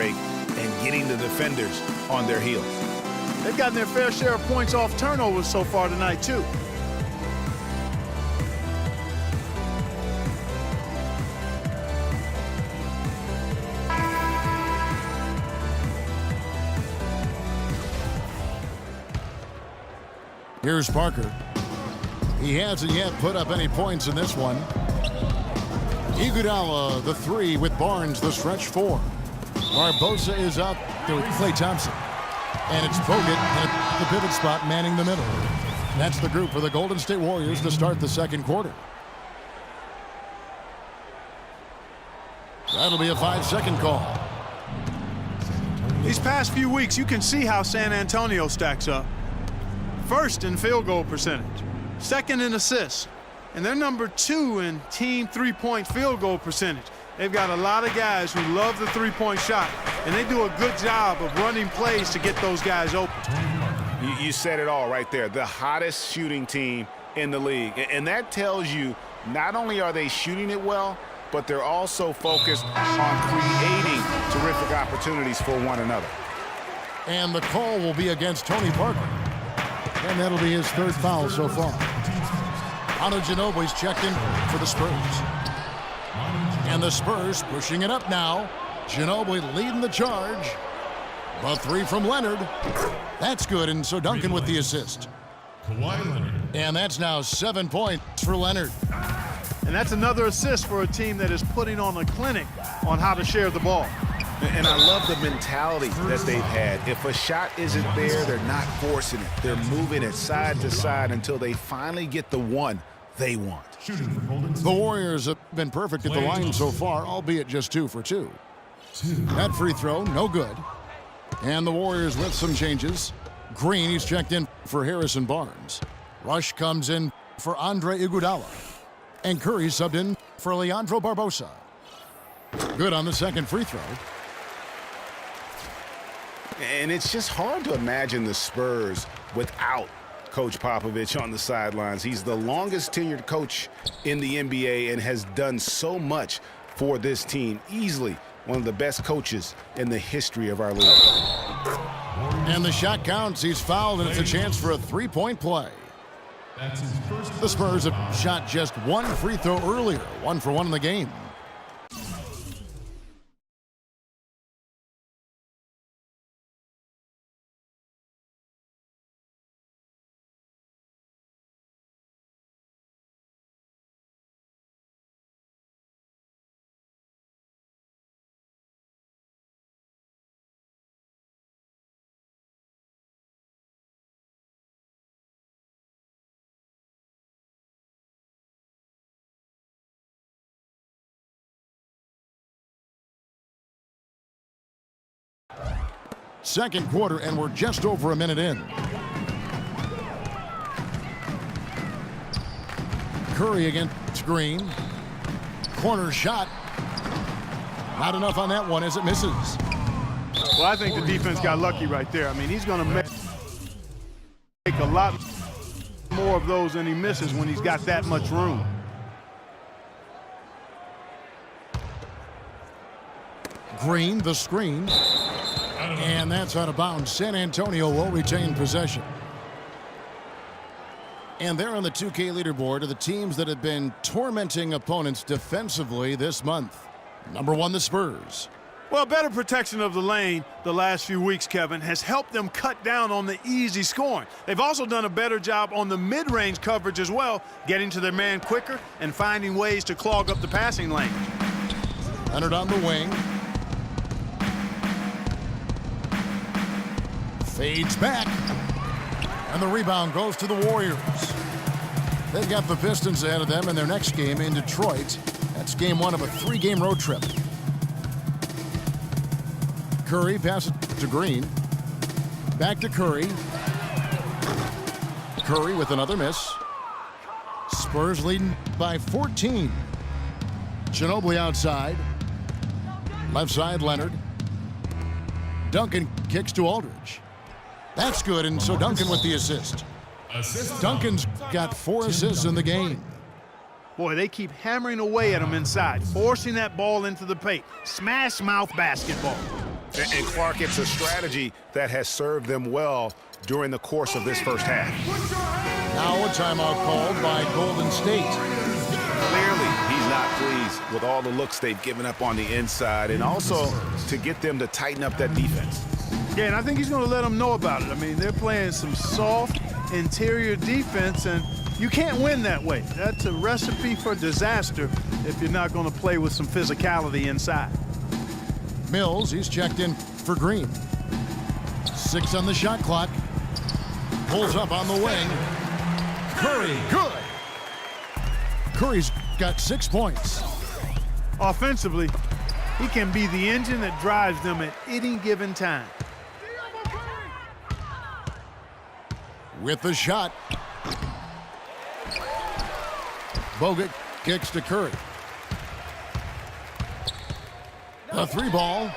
break and getting the defenders on their heels. They've gotten their fair share of points off turnovers so far tonight, too. Here's Parker. He hasn't yet put up any points in this one. Iguodala, the three, with Barnes, the stretch four. Barbosa is up there with Klay Thompson. And it's Bogut at the pivot spot manning the middle. That's the group for the Golden State Warriors to start the second quarter. That'll be a 5-second call. These past few weeks, you can see how San Antonio stacks up. First in field goal percentage, second in assists, and they're number 2 in team three-point field goal percentage. They've got a lot of guys who love the three-point shot, and they do a good job of running plays to get those guys open. You said it all right there. The hottest shooting team in the league. And that tells you not only are they shooting it well, but they're also focused on creating terrific opportunities for one another. And the call will be against Tony Parker. And that'll be his third foul so far. Manu Ginobili's checked in for the Spurs. And the Spurs pushing it up now. Ginobili leading the charge. A three from Leonard. That's good, and so Duncan with the assist. And that's now 7 points for Leonard. And that's another assist for a team that is putting on a clinic on how to share the ball. And I love the mentality that they've had. If a shot isn't there, they're not forcing it. They're moving it side to side until they finally get the one they want. The Warriors have been perfect at the line so far, albeit just 2 for 2. That free throw, no good. And the Warriors with some changes. Green, he's checked in for Harrison Barnes. Rush comes in for Andre Iguodala. And Curry subbed in for Leandro Barbosa. Good on the second free throw. And it's just hard to imagine the Spurs without Coach Popovich on the sidelines. He's the longest tenured coach in the NBA and has done so much for this team. Easily one of the best coaches in the history of our league. And the shot counts. He's fouled, and it's a chance for a three-point play. The Spurs have shot just one free throw earlier, 1 for 1 in the game. Second quarter, and we're just over a minute in. Curry against Green. Corner shot. Not enough on that one as it misses. Well, I think the defense got lucky right there. I mean, he's going to make a lot more of those than he misses when he's got that much room. Green, the screen. And that's out of bounds. San Antonio will retain possession. And they're on the 2K leaderboard of the teams that have been tormenting opponents defensively this month. Number 1, the Spurs. Well, better protection of the lane the last few weeks, Kevin, has helped them cut down on the easy scoring. They've also done a better job on the mid-range coverage as well, getting to their man quicker and finding ways to clog up the passing lane. Leonard on the wing. Fades back. And the rebound goes to the Warriors. They've got the Pistons ahead of them in their next game in Detroit. That's game 1 of a 3-game road trip. Curry passes to Green. Back to Curry. Curry with another miss. Spurs leading by 14. Ginobili outside. Left side, Leonard. Duncan kicks to Aldridge. That's good, and so Duncan with the assist. Duncan's got 4 assists in the game. Boy, they keep hammering away at him inside, forcing that ball into the paint. Smash mouth basketball. And Clark, it's a strategy that has served them well during the course of this first half. Now a timeout called by Golden State. Clearly, he's not pleased with all the looks they've given up on the inside, and also to get them to tighten up that defense. Yeah, and I think he's going to let them know about it. I mean, they're playing some soft interior defense, and you can't win that way. That's a recipe for disaster if you're not going to play with some physicality inside. Mills, he's checked in for Green. 6 on the shot clock. Pulls up on the wing. Curry, good. Curry's got 6 points. Offensively, he can be the engine that drives them at any given time. With the shot. Bogut kicks to Curry. A 3-ball.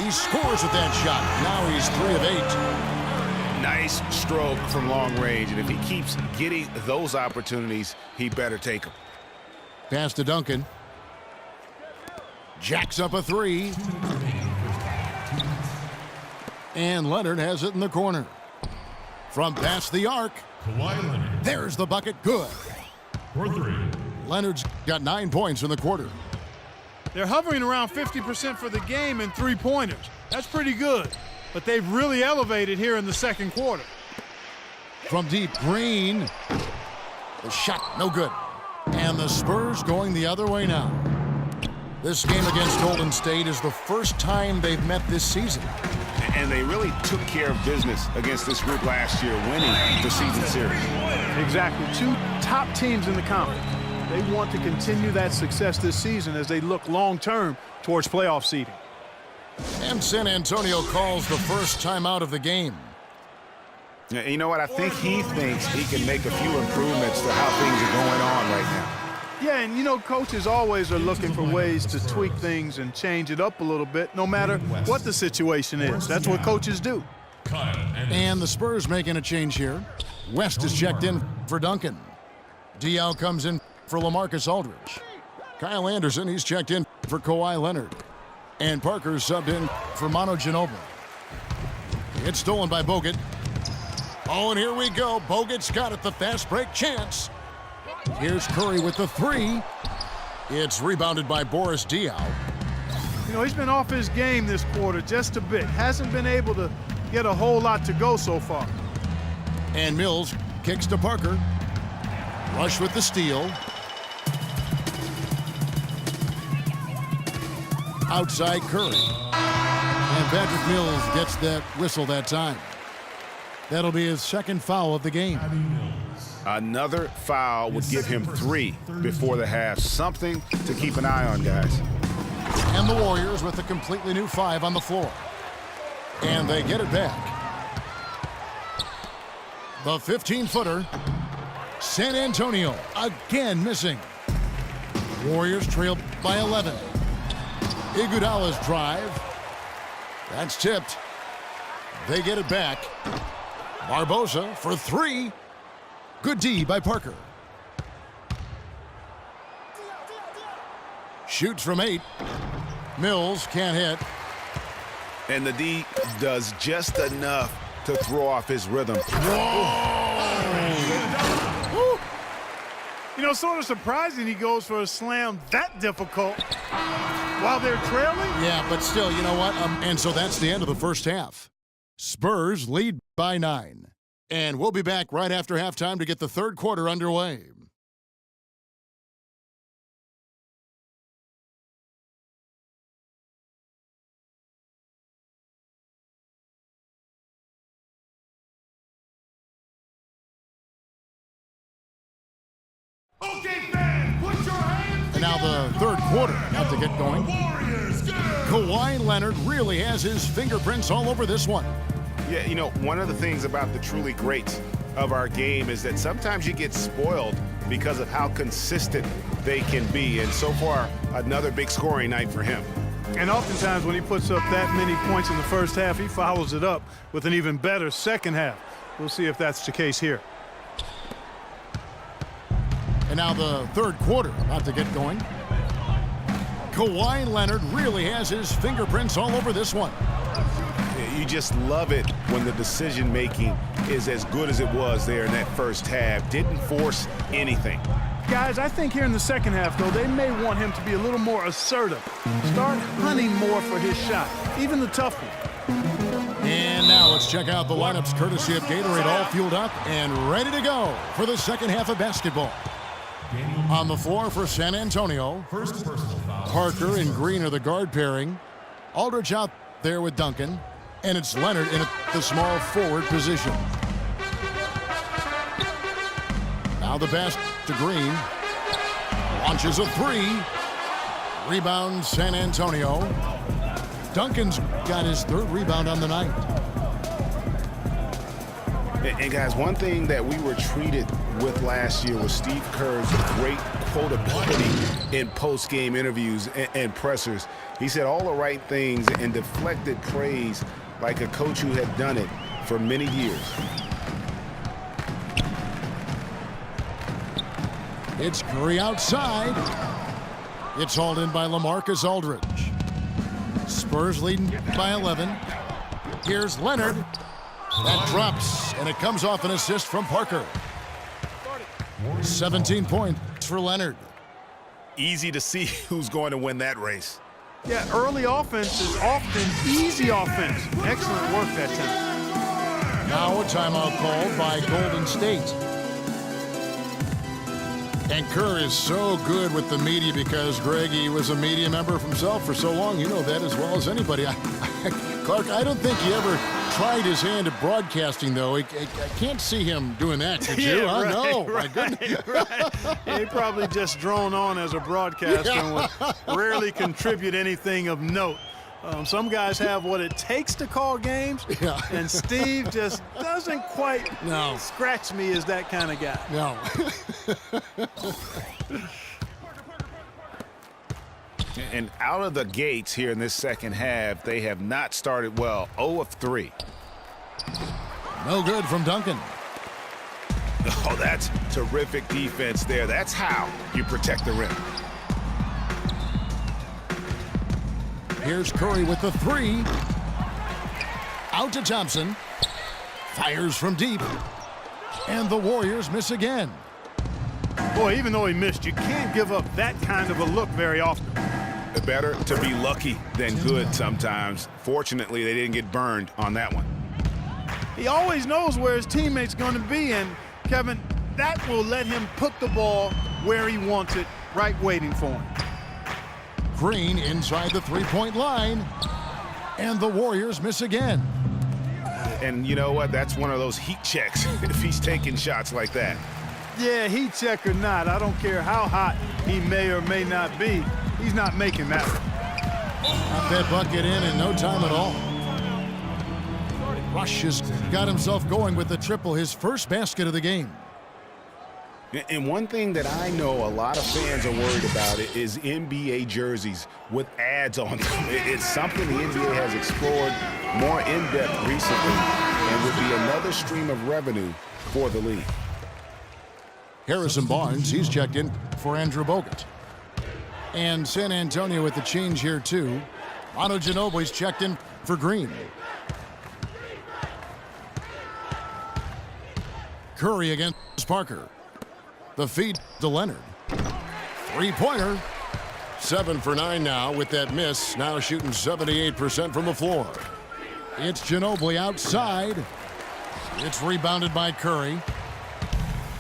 He scores with that shot. Now he's 3 of 8. Nice stroke from long range, and if he keeps getting those opportunities, he better take them. Pass to Duncan. Jacks up a 3. And Leonard has it in the corner. From past the arc. There's the bucket. Good. For 3. Leonard's got 9 points in the quarter. They're hovering around 50% for the game in three-pointers. That's pretty good, but they've really elevated here in the second quarter. From deep, Green. The shot, no good. And the Spurs going the other way now. This game against Golden State is the first time they've met this season. And they really took care of business against this group last year, winning the season series. Exactly. 2 top teams in the conference. They want to continue that success this season as they look long-term towards playoff seeding. And San Antonio calls the first timeout of the game. Yeah, you know what? I think he thinks he can make a few improvements to how things are going on right now. Yeah, and you know, coaches always are looking for ways to tweak things and change it up a little bit, no matter what the situation is. That's what coaches do. And the Spurs making a change here. West is checked in for Duncan. Diaw comes in for LaMarcus Aldridge. Kyle Anderson, he's checked in for Kawhi Leonard. And Parker's subbed in for Manu Ginobili. It's stolen by Bogut. Oh, and here we go. Bogut's got it, the fast break chance. Here's Curry with the 3. It's rebounded by Boris Diaw. You know, he's been off his game this quarter just a bit. Hasn't been able to get a whole lot to go so far. And Mills kicks to Parker. Rush with the steal. Outside Curry. And Patrick Mills gets that whistle that time. That'll be his second foul of the game. Another foul would give him 3 before the half. Something to keep an eye on, guys. And the Warriors with a completely new 5 on the floor. And they get it back. The 15-footer. San Antonio again missing. Warriors trail by 11. Iguodala's drive. That's tipped. They get it back. Barbosa for 3. Good D by Parker. Shoots from 8. Mills can't hit. And the D does just enough to throw off his rhythm. You know, sort of surprising he goes for a slam that difficult while they're trailing. Yeah, but still, you know what? And so that's the end of the first half. Spurs lead by 9. And we'll be back right after halftime to get the third quarter underway. Okay, fans, put your hands And now the third quarter about to get going. Kawhi Leonard really has his fingerprints all over this one. Yeah, you know, one of the things about the truly greats of our game is that sometimes you get spoiled because of how consistent they can be. And so far, another big scoring night for him. And oftentimes when he puts up that many points in the first half, he follows it up with an even better second half. We'll see if that's the case here. And now the third quarter about to get going. Kawhi Leonard really has his fingerprints all over this one. You just love it when the decision-making is as good as it was there in that first half. Didn't force anything. Guys, I think here in the second half, though, they may want him to be a little more assertive. Start hunting more for his shot, even the tough one. And now let's check out the lineups courtesy of Gatorade, all fueled up and ready to go for the second half of basketball. On the floor for San Antonio, First personal foul. Parker and Green are the guard pairing. Aldridge out there with Duncan. And it's Leonard in the small forward position. Now the pass to Green. Launches a three. Rebound San Antonio. Duncan's got his third rebound on the night. And guys, one thing that we were treated with last year was Steve Kerr's great quotability in post-game interviews and pressers. He said all the right things and deflected praise like a coach who had done it for many years. It's Curry outside. It's hauled in by LaMarcus Aldridge. Spurs leading by 11. Here's Leonard. That drops, and it comes off an assist from Parker. 17 points for Leonard. Easy to see who's going to win that race. Yeah, early offense is often easy offense. Excellent work that time. Now a timeout called by Golden State. And Kerr is so good with the media because, Greg, he was a media member himself for so long. You know that as well as anybody. Clark, I don't think he ever tried his hand at broadcasting, though. I can't see him doing that, could you? Yeah, right, No, right, my goodness. right. Yeah, he probably just drone on as a broadcaster and would rarely contribute anything of note. Some guys have what it takes to call games, Yeah. and Steve just doesn't quite scratch me as that kind of guy. No. And out of the gates here in this second half, they have not started well. 0 of 3. No good from Duncan. Oh, that's terrific defense there. That's how you protect the rim. Here's Curry with the three. Out to Thompson. Fires from deep. And the Warriors miss again. Boy, even though he missed, you can't give up that kind of a look very often. Better to be lucky than good sometimes. Fortunately, they didn't get burned on that one. He always knows where his teammate's going to be, and Kevin, that will let him put the ball where he wants it, right waiting for him. Green inside the three-point line. And the Warriors miss again. And you know what? That's one of those heat checks if he's taking shots like that. Yeah, heat check or not, I don't care how hot he may or may not be. He's not making that one. Got that bucket in no time at all. Rush has got himself going with the triple, his first basket of the game. And one thing that I know a lot of fans are worried about is NBA jerseys with ads on them. It's something the NBA has explored more in-depth recently and would be another stream of revenue for the league. Harrison Barnes, he's checked in for Andrew Bogut. And San Antonio with the change here, too. Manu Ginobili's checked in for Green. Curry against Parker. The feed to Leonard. Three-pointer. 7 for 9 now with that miss. Now shooting 78% from the floor. It's Ginobili outside. It's rebounded by Curry.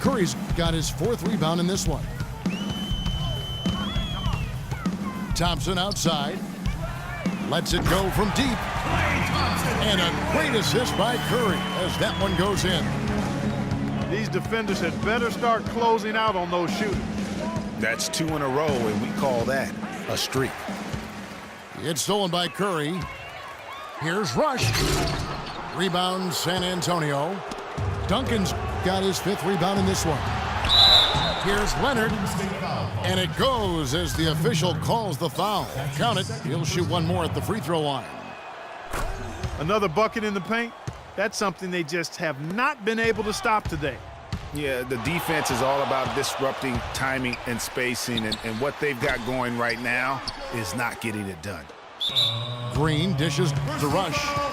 Curry's got his fourth rebound in this one. Thompson outside. Lets it go from deep. And a great assist by Curry as that one goes in. These defenders had better start closing out on those shooters. That's 2 in a row, and we call that a streak. It's stolen by Curry. Here's Rush. Rebound San Antonio. Duncan's got his fifth rebound in this one. Here's Leonard. And it goes as the official calls the foul. Count it. He'll shoot one more at the free throw line. Another bucket in the paint. That's something they just have not been able to stop today. Yeah, the defense is all about disrupting timing and spacing, and what they've got going right now is not getting it done. Green dishes to Rush.